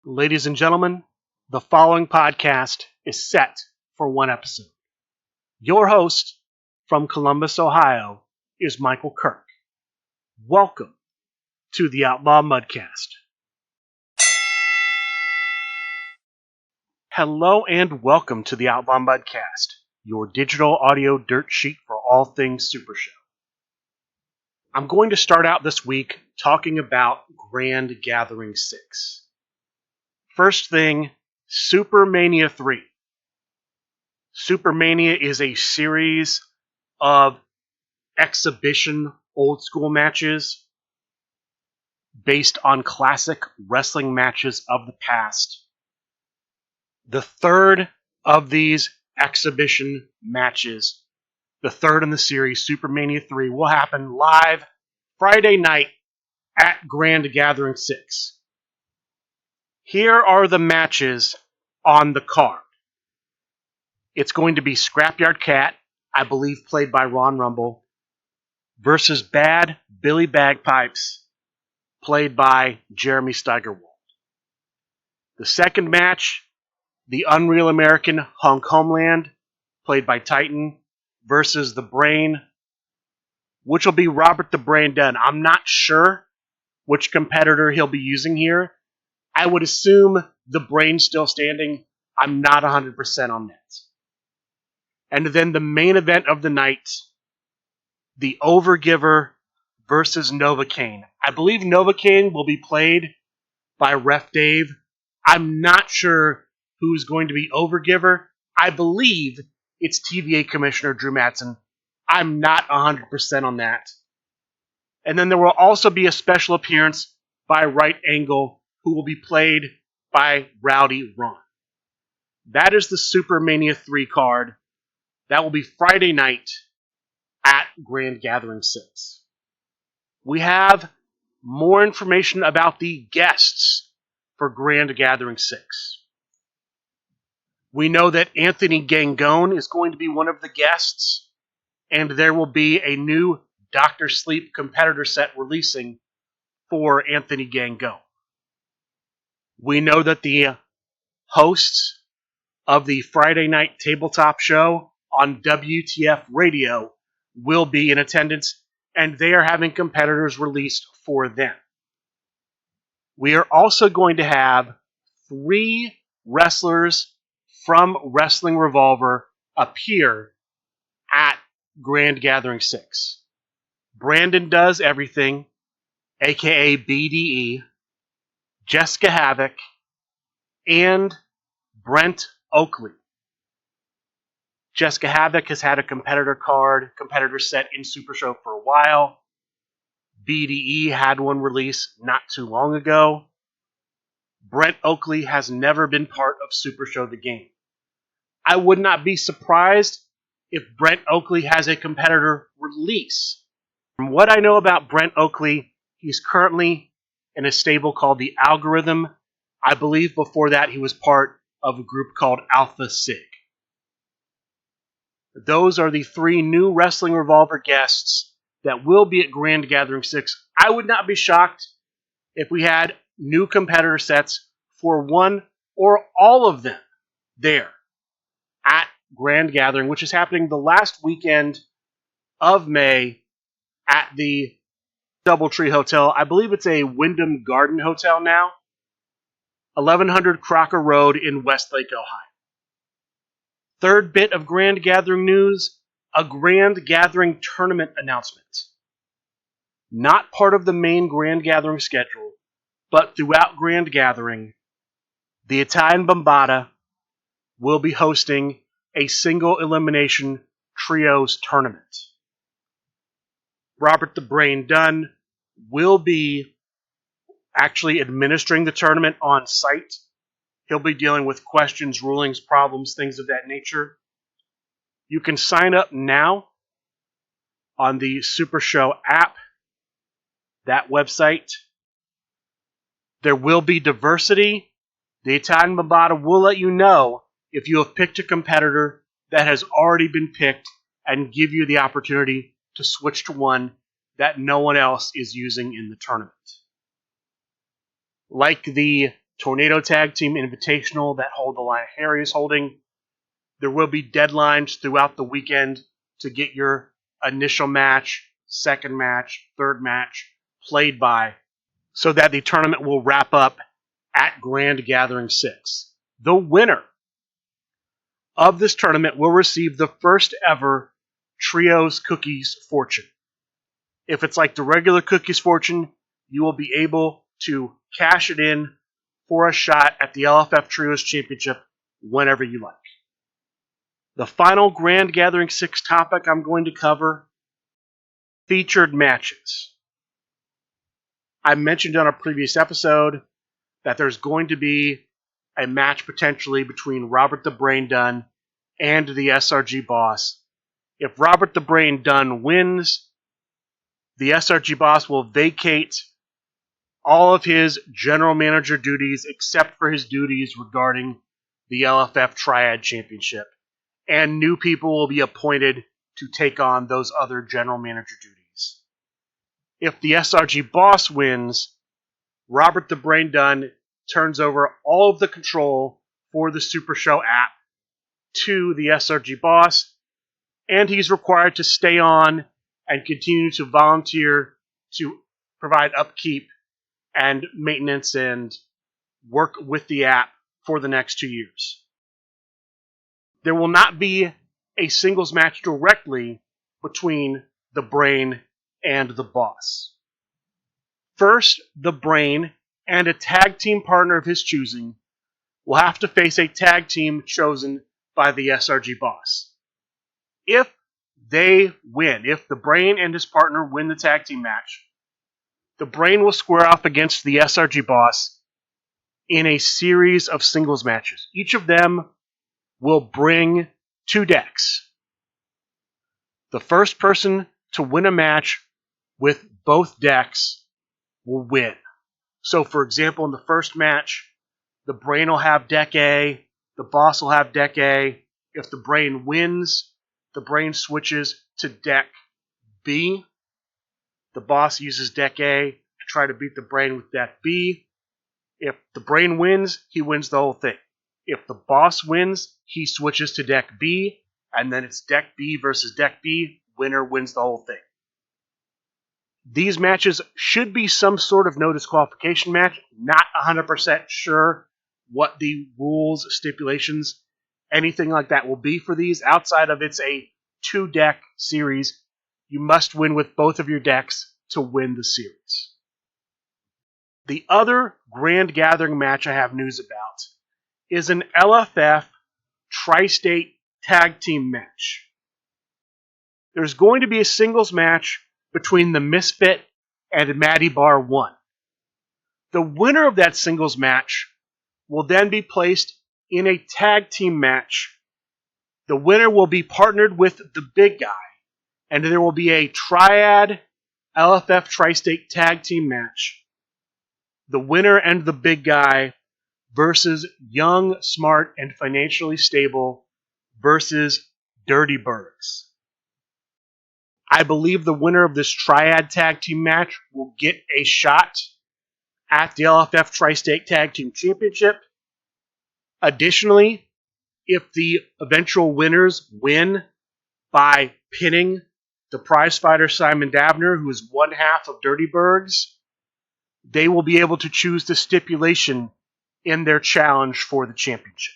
Ladies and gentlemen, the following podcast is set for one episode. Your host from Columbus, Ohio, is Michael Kirk. Welcome to the Outlaw Mudcast. Hello and welcome to the Outlaw Mudcast, your digital audio dirt sheet for all things Super Show. I'm going to start out this week talking about Grand Gathering 6. First thing, Supermania 3. Supermania is a series of exhibition old school matches based on classic wrestling matches of the past. The third of these exhibition matches, the third in the series, Supermania 3, will happen live Friday night at Grand Gathering 6. Here are the matches on the card. It's going to be Scrapyard Cat, I believe played by Ron Rumble, versus Bad Billy Bagpipes, played by Jeremy Steigerwald. The second match, the Unreal American Hunk Homeland, played by Titan, versus The Brain, which will be Robert the Brain Dunn. I'm not sure which competitor he'll be using here. I would assume The Brain's still standing. I'm not 100% on that. And then the main event of the night, the Overgiver versus Novocaine. I believe Novocaine will be played by Ref Dave. I'm not sure who's going to be Overgiver. I believe it's TVA Commissioner Drew Matson. I'm not 100% on that. And then there will also be a special appearance by Right Angle, who will be played by Rowdy Ron. That is the Supermania 3 card. That will be Friday night at Grand Gathering 6. We have more information about the guests for Grand Gathering 6. We know that Anthony Gangone is going to be one of the guests, and there will be a new Dr. Sleep competitor set releasing for Anthony Gangone. We know that the hosts of the Friday night tabletop show on WTF Radio will be in attendance, and they are having competitors released for them. We are also going to have 3 wrestlers from Wrestling Revolver appear at Grand Gathering 6. Brandon Does Everything, aka BDE, Jessica Havoc, and Brent Oakley. Jessica Havoc has had a competitor set in Super Show for a while. BDE had one release not too long ago. Brent Oakley has never been part of Super Show the game. I would not be surprised if Brent Oakley has a competitor release. From what I know about Brent Oakley, he's currently in a stable called The Algorithm. I believe before that he was part of a group called Alpha Sig. Those are the 3 new Wrestling Revolver guests that will be at Grand Gathering 6. I would not be shocked if we had new competitor sets for one or all of them there at Grand Gathering, which is happening the last weekend of May at the Doubletree Hotel. I believe it's a Wyndham Garden Hotel now. 1100 Crocker Road in Westlake, Ohio. Third bit of Grand Gathering news, a Grand Gathering tournament announcement. Not part of the main Grand Gathering schedule, but throughout Grand Gathering, the Italian Bombata will be hosting a single elimination trios tournament. Robert the Brain Dunn will be actually administering the tournament on site. He'll be dealing with questions, rulings, problems, things of that nature. You can sign up now on the Super Show app, that website. There will be diversity. The Italian Bombata will let you know if you have picked a competitor that has already been picked and give you the opportunity to switch to one that no one else is using in the tournament. Like the Tornado Tag Team Invitational that Hold the Line Harry is holding. There will be deadlines throughout the weekend to get your initial match, second match, third match played by, so that the tournament will wrap up at Grand Gathering 6. The winner of this tournament will receive the first ever Trios Cookies Fortune. If it's like the regular Cookies Fortune, you will be able to cash it in for a shot at the LFF Trios Championship whenever you like. The final Grand Gathering 6 topic I'm going to cover, featured matches. I mentioned on a previous episode that there's going to be a match potentially between Robert the Brain Dunn and the SRG Boss. If Robert the Brain Dunn wins, the SRG Boss will vacate all of his general manager duties except for his duties regarding the LFF Triad Championship, and new people will be appointed to take on those other general manager duties. If the SRG Boss wins, Robert the Brain Dunn turns over all of the control for the Super Show app to the SRG Boss, and he's required to stay on and continue to volunteer to provide upkeep and maintenance and work with the app for the next 2 years. There will not be a singles match directly between the Brain and the Boss. First, the Brain and a tag team partner of his choosing will have to face a tag team chosen by the SRG Boss. If they win, if the Brain and his partner win the tag team match, the Brain will square off against the SRG Boss in a series of singles matches. Each of them will bring 2 decks. The first person to win a match with both decks will win. So, for example, in the first match, the Brain will have deck A, the Boss will have deck A. If the Brain wins, the Brain switches to deck B. The Boss uses deck A to try to beat the Brain with deck B. If the Brain wins, he wins the whole thing. If the Boss wins, he switches to deck B, and then it's deck B versus deck B. Winner wins the whole thing. These matches should be some sort of no disqualification match. Not 100% sure what the rules, stipulations, anything like that will be for these. Outside of it's a 2-deck series, you must win with both of your decks to win the series. The other Grand Gathering match I have news about is an LFF Tri-State Tag Team match. There's going to be a singles match between the Misfit and Matty Bar 1. The winner of that singles match will then be placed in a tag team match. The winner will be partnered with the big guy, and there will be a Triad LFF Tri-State Tag Team match. The winner and the big guy versus Young, Smart, and Financially Stable versus Dirty Bergs. I believe the winner of this Triad Tag Team match will get a shot at the LFF Tri-State Tag Team Championship. Additionally, if the eventual winners win by pinning the prize fighter Simon Davner, who is one half of Dirty Bergs, they will be able to choose the stipulation in their challenge for the championship.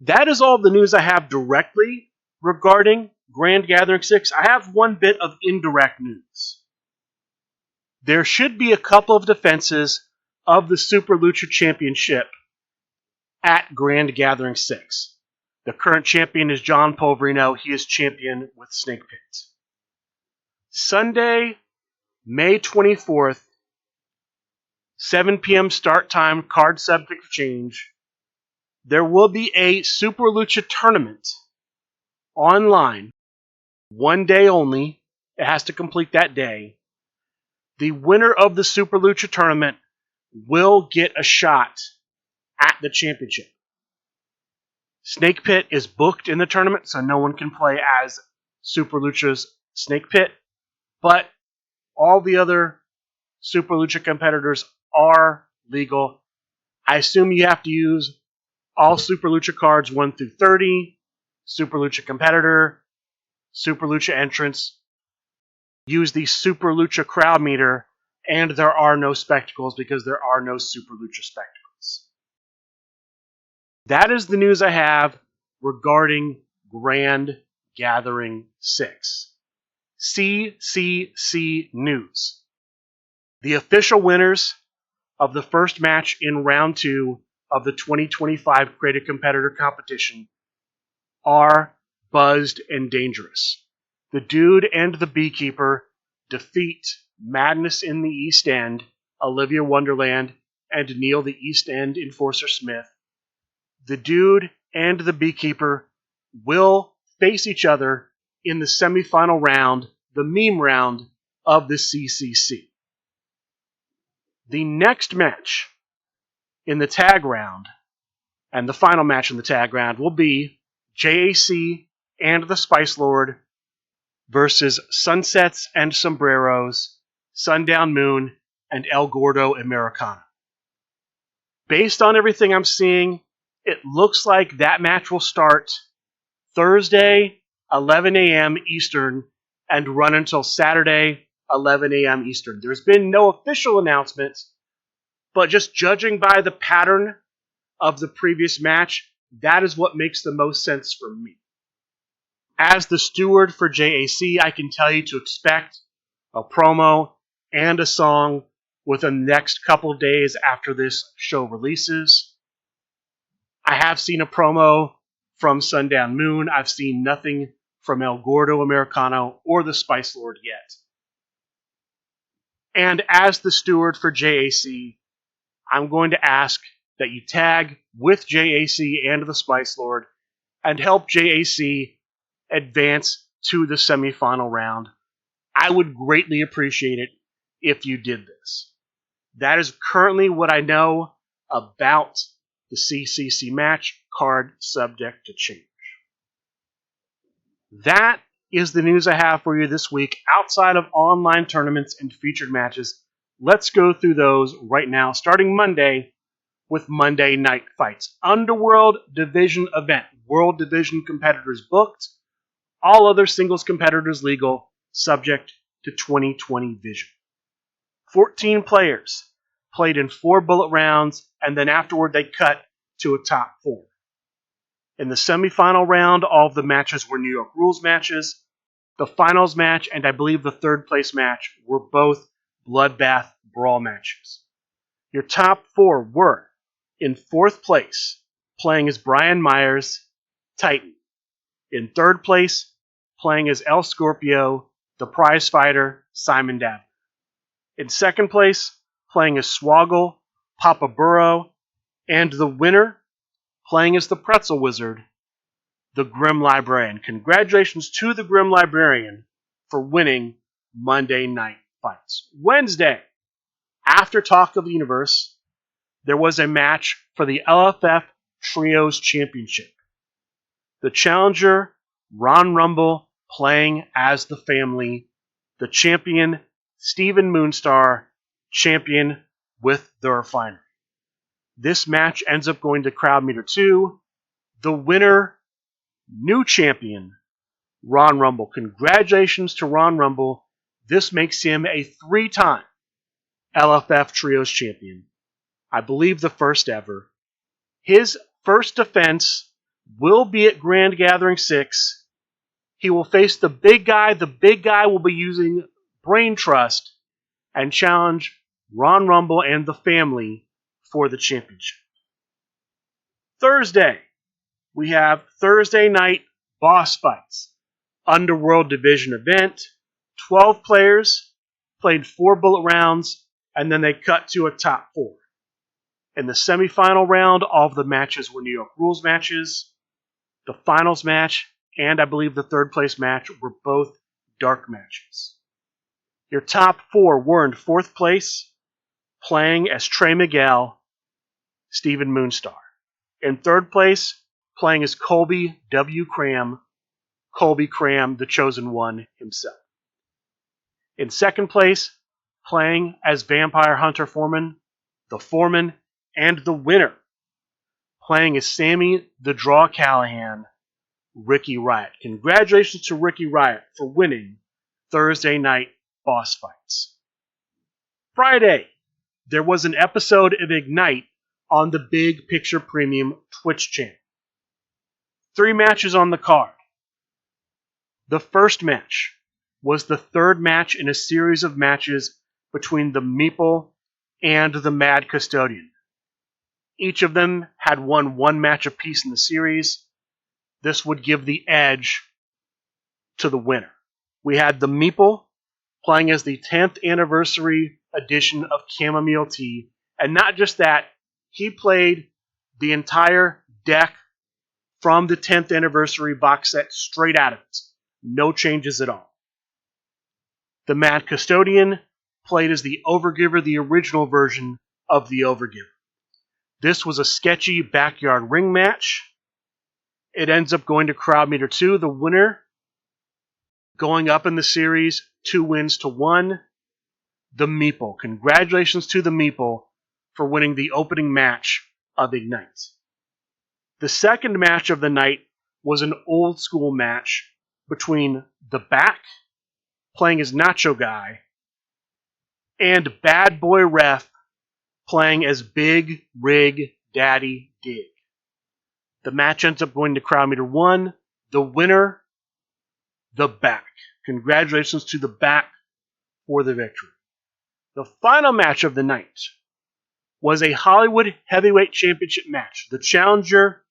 That is all the news I have directly regarding Grand Gathering 6. I have one bit of indirect news. There should be a couple of defenses of the Super Lucha Championship at Grand Gathering 6. The current champion is John Polverino. He is champion with Snake Pit. Sunday, May 24th, 7 p.m. start time, card subject to change. There will be a Super Lucha tournament online, 1 day only. It has to complete that day. The winner of the Super Lucha tournament will get a shot at the championship. Snake Pit is booked in the tournament, so no one can play as Super Lucha's Snake Pit, but all the other Super Lucha competitors are legal I assume you have to use all Super Lucha cards 1 through 30, Super Lucha Competitor, Super Lucha Entrance. Use the Super Lucha Crowd Meter, and there are no spectacles because there are no Super Lucha spectacles. That is the news I have regarding Grand Gathering 6. CCC News. The official winners of the first match in round 2 of the 2025 Creative Competitor Competition are Buzzed and Dangerous. The Dude and the Beekeeper defeat Madness in the East End, Olivia Wonderland, and Neil the East End Enforcer Smith. The Dude and the Beekeeper will face each other in the semifinal round, the meme round of the CCC. The next match in the tag round, and the final match in the tag round, will be JAC and the Spice Lord versus Sunsets and Sombreros, Sundown Moon, and El Gordo Americano. Based on everything I'm seeing, it looks like that match will start Thursday, 11 a.m. Eastern, and run until Saturday, 11 a.m. Eastern. There's been no official announcement, but just judging by the pattern of the previous match, that is what makes the most sense for me. As the steward for JAC, I can tell you to expect a promo and a song within the next couple days after this show releases. I have seen a promo from Sundown Moon. I've seen nothing from El Gordo Americano or the Spice Lord yet. And as the steward for JAC, I'm going to ask that you tag with JAC and the Spice Lord and help JAC advance to the semifinal round. I would greatly appreciate it if you did this. That is currently what I know about the CCC match, card subject to change. That is the news I have for you this week outside of online tournaments and featured matches. Let's go through those right now, starting Monday with Monday Night Fights. Underworld Division event. World Division competitors booked. All other singles competitors legal, subject to 2020 vision. 14 players played in 4 bullet rounds, and then afterward they cut to a top 4. In the semifinal round, all of the matches were New York Rules matches. The finals match and I believe the third place match were both bloodbath brawl matches. Your top 4 were, in 4th place, playing as Brian Myers, Titan. In 3rd place, playing as El Scorpio, the prize fighter, Simon Davner. In 2nd place, playing as Swoggle, Papa Burrow, and the winner, playing as the Pretzel Wizard, the Grim Librarian. Congratulations to the Grim Librarian for winning Monday Night Fights. Wednesday, after Talk of the Universe, there was a match for the LFF Trios Championship. The challenger, Ron Rumble, playing as the family. The champion, Stephen Moonstar, champion with the Refinery. This match ends up going to Crowd Meter 2. The winner, new champion, Ron Rumble. Congratulations to Ron Rumble. This makes him a 3-time LFF Trios champion. I believe the first ever. His first defense will be at Grand Gathering 6. He will face the big guy. The big guy will be using Brain Trust and challenge Ron Rumble and the family for the championship. Thursday, we have Thursday night boss fights. Underworld Division event. 12 players played 4 bullet rounds, and then they cut to a top 4. In the semifinal round, all of the matches were New York Rules matches. The finals match and I believe the 3rd place match were both dark matches. Your top 4 were in 4th place, playing as Trey Miguel, Stephen Moonstar. In 3rd place, playing as Colby W. Cram, Colby Cram, the chosen one himself. In 2nd place, playing as Vampire Hunter Foreman, the Foreman, And the winner, playing as Sammy the Draw Callahan, Ricky Riot. Congratulations to Ricky Riot for winning Thursday Night Boss Fights. Friday, there was an episode of Ignite on the Big Picture Premium Twitch channel. 3 matches on the card. The first match was the third match in a series of matches between the Meeple and the Mad Custodian. Each of them had won 1 match apiece in the series. This would give the edge to the winner. We had the Meeple playing as the 10th anniversary edition of Chamomile Tea, and not just that, he played the entire deck from the 10th anniversary box set straight out of it. No changes at all. The Mad Custodian played as the Overgiver, the original version of the Overgiver. This was a sketchy backyard ring match. It ends up going to Crowd Meter 2. The winner going up in the series, 2 wins to 1. The Meeple. Congratulations to the Meeple for winning the opening match of Ignite. The second match of the night was an old school match between the Back, playing as Nacho Guy, and Bad Boy Ref, playing as Big Rig Daddy Dig. The match ends up going to Crowd Meter 1. The winner, the Back. Congratulations to the Back for the victory. The final match of the night was a Hollywood Heavyweight Championship match. The challenger,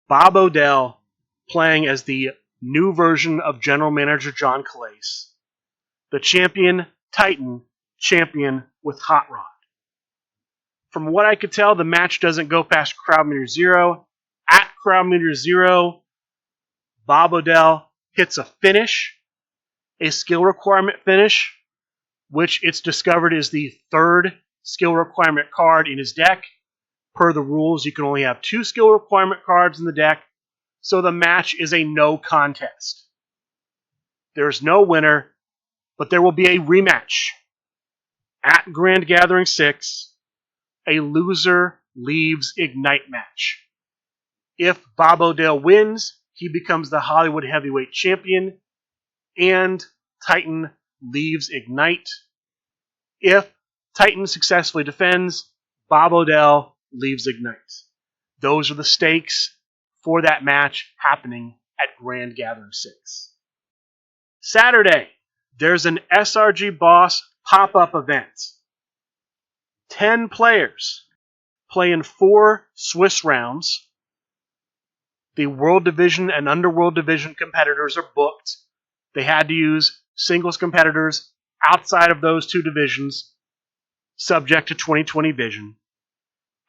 Bob Odell, playing as the new version of General Manager John Calais. The champion, Titan, champion with Hot Rod. From what I could tell, the match doesn't go past Crowd Meter 0. At Crowd Meter 0, Bob Odell hits a finish, a skill requirement finish, which it's discovered is the 3rd skill requirement card in his deck. Per the rules, you can only have 2 skill requirement cards in the deck, so the match is a no contest. There's no winner, but there will be a rematch. At Grand Gathering 6, a loser leaves Ignite match. If Bob Odell wins, he becomes the Hollywood Heavyweight Champion, and Titan leaves Ignite. If Titan successfully defends, Bob Odell leaves Ignite. Those are the stakes for that match happening at Grand Gathering 6. Saturday, there's an SRG Boss pop-up event. 10 players play in 4 Swiss rounds. The World Division and Underworld Division competitors are booked. They had to use singles competitors outside of those 2 divisions, subject to 2020 vision.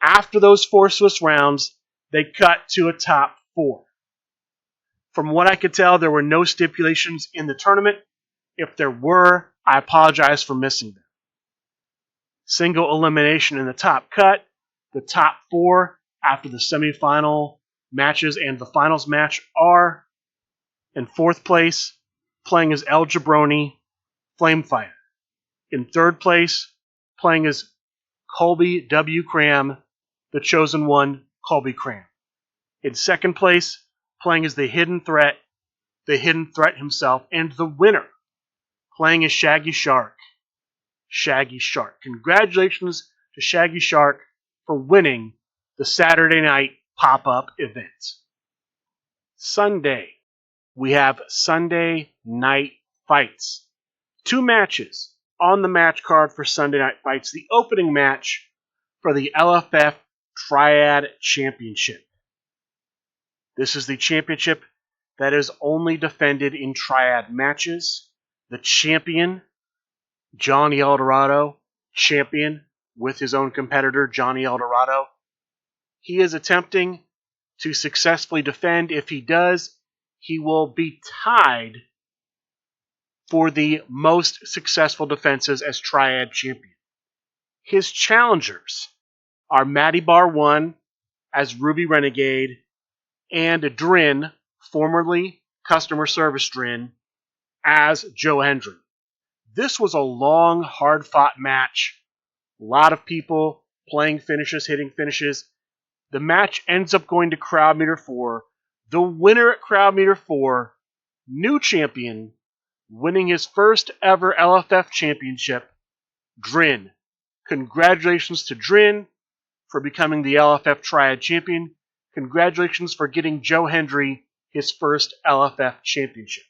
After those 4 Swiss rounds, they cut to a top 4. From what I could tell, there were no stipulations in the tournament. If there were, I apologize for missing them. Single elimination in the top cut. The top 4 after the semifinal matches and the finals match are in 4th place, playing as El Jabroni, Flamefire. In 3rd place, playing as Colby W. Cram, the chosen one, Colby Cram. In 2nd place, playing as the Hidden Threat himself, and the winner, playing as Shaggy Shark, Shaggy Shark. Congratulations to Shaggy Shark for winning the Saturday night pop-up event. Sunday, we have Sunday Night Fights. 2 matches on the match card for Sunday Night Fights. The opening match for the LFF Triad Championship. This is the championship that is only defended in Triad matches. The champion, Johnny Eldorado, champion with his own competitor, Johnny Eldorado. He is attempting to successfully defend. If he does, he will be tied for the most successful defenses as Triad champion. His challengers are Matty Bar 1 as Ruby Renegade and Drin, formerly Customer Service Drin, as Joe Hendry. This was a long, hard-fought match. A lot of people playing finishes, hitting finishes. The match ends up going to Crowd Meter 4. The winner at Crowd Meter 4, new champion, winning his first ever LFF championship, Drin. Congratulations to Drin for becoming the LFF Triad champion. Congratulations for getting Joe Hendry his first LFF championship.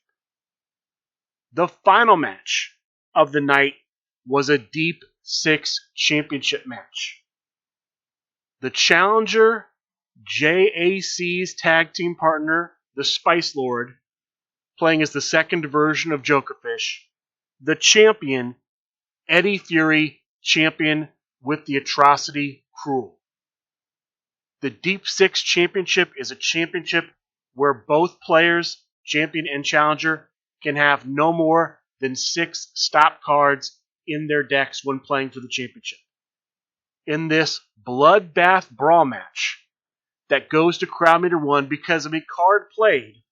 The final match of the night was a Deep 6 championship match. The challenger, JAC's tag team partner, the Spice Lord, playing as the second version of Jokerfish. The champion, Eddie Fury, champion with the Atrocity Cruel. The Deep 6 championship is a championship where both players, champion and challenger, can have no more than 6 stop cards in their decks when playing for the championship. In this bloodbath brawl match that goes to Crowd Meter 1 because of a card played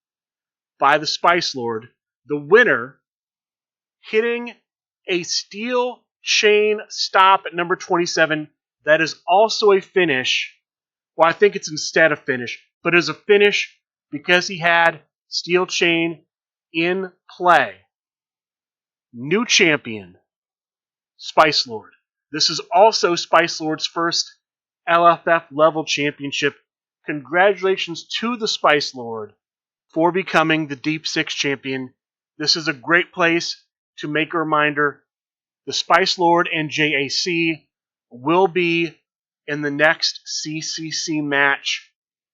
by the Spice Lord, the winner hitting a steel chain stop at number 27 that is also a finish. Well, I think it's instead of finish, but is a finish because he had steel chain in play. New champion, Spice Lord. This is also Spice Lord's first LFF level championship. Congratulations to the Spice Lord for becoming the Deep 6 champion. This is a great place to make a reminder. The Spice Lord and JAC will be in the next CCC match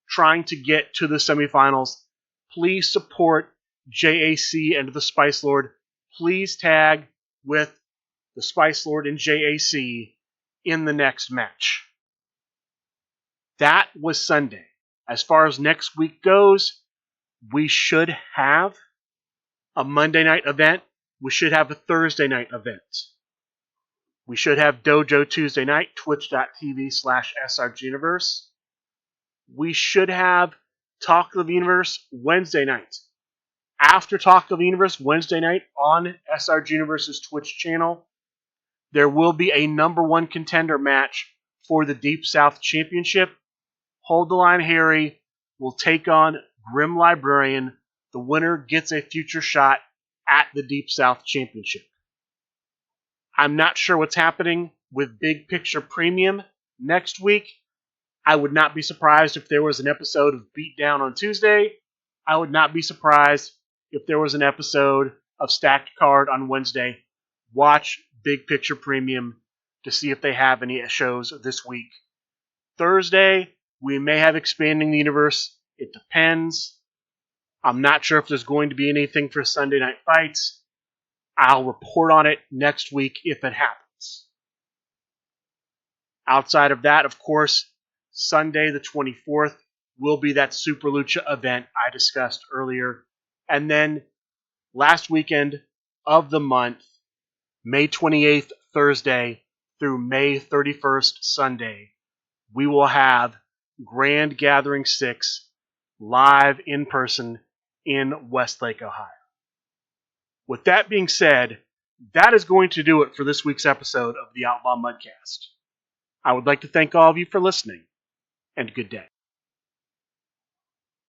trying to get to the semifinals. Please support JAC and the Spice Lord. Please tag with the Spice Lord and JAC in the next match. That was Sunday. As far as next week goes, we should have a Monday night event. We should have a Thursday night event. We should have Dojo Tuesday night, twitch.tv/SRGuniverse. We should have Talk of the Universe Wednesday night. After Talk of the Universe Wednesday night on SRG Universe's Twitch channel, there will be a number 1 contender match for the Deep South Championship. Hold the Line Harry will take on Grim Librarian. The winner gets a future shot at the Deep South Championship. I'm not sure what's happening with Big Picture Premium next week. I would not be surprised if there was an episode of Beatdown on Tuesday. I would not be surprised if there was an episode of Stacked Card on Wednesday. Watch Big Picture Premium to see if they have any shows this week. Thursday, we may have Expanding the Universe. It depends. I'm not sure if there's going to be anything for Sunday Night Fights. I'll report on it next week if it happens. Outside of that, of course, Sunday the 24th will be that Super Lucha event I discussed earlier. And then last weekend of the month, May 28th, Thursday, through May 31st, Sunday, we will have Grand Gathering 6 live in person in Westlake, Ohio. With that being said, that is going to do it for this week's episode of the Outlaw Mudcast. I would like to thank all of you for listening, and good day.